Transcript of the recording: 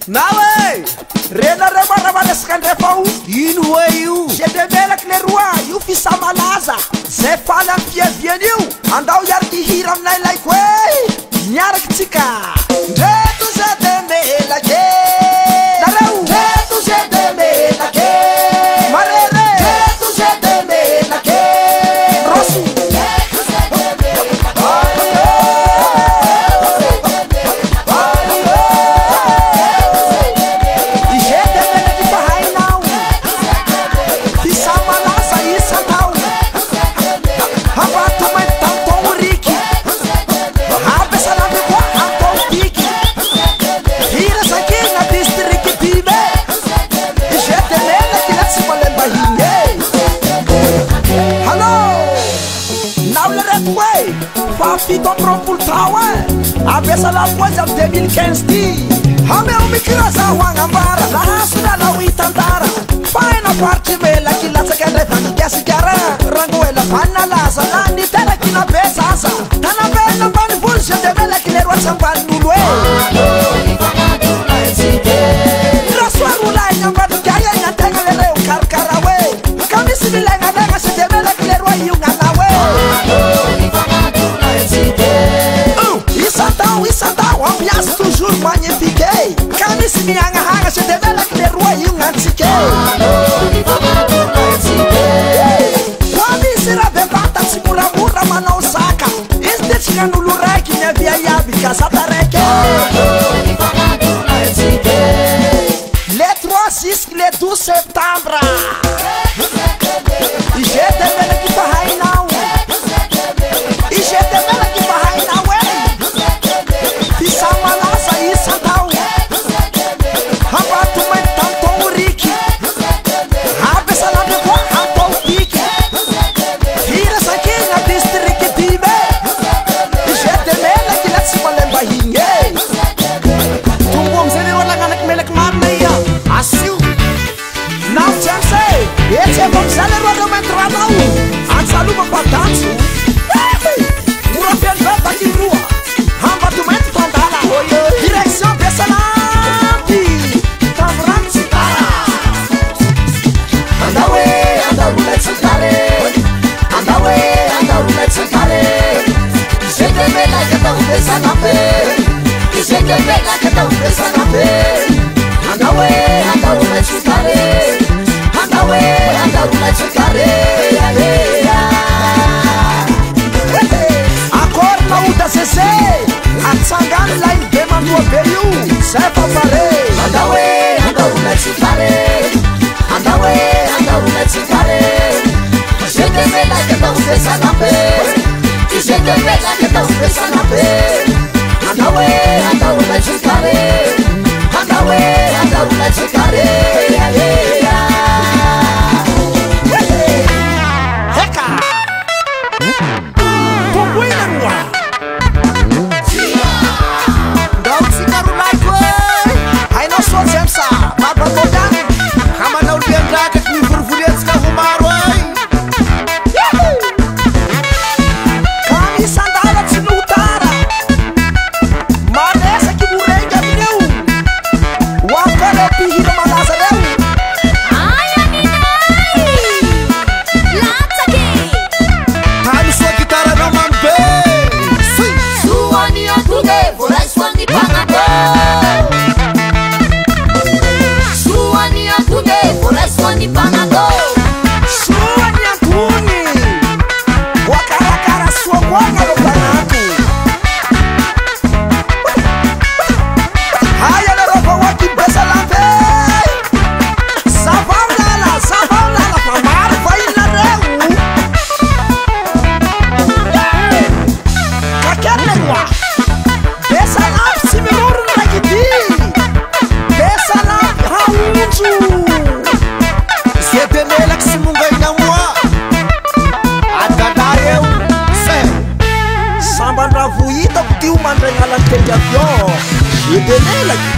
Nawe Rena rebarabadeskandrefau Inu weyu Jedebelek le roi Yu fisa malaza Zefala fievienim Andau yardi hiram nai like way Nyarak tika Retu zedeme la ke Narau Retu zedeme la ke Marere Retu zedeme la ke Rosu Fito tropul trawe Abesa la coisa 2015 Hame o mikiraza wanga bara La hasuna la uitantara Faina parte bella Chi la segare fanno che si chiara Ranguela fanna lasa Lani tera chi la pesa asa Tana bella bani pulse De bella chi le ruazza van nulue La sua rula nyambadu Kaya nyantenga le reu karkarawe Kami sibilenga venga Se de bella chi le ruai yunga nawe Isantau, ambiance toujours magnifique Kami si mianga hanga se devela que le roi yung antique Kwami sira bebata simula mura mana osaka Este chiganu lurai ki ne via yabi kasata reke Le 3, 6, le 12 septembre E je devela ki pa hainau E je devela ki pa hainau Vuita porque o mandei na lanterna de avião e dele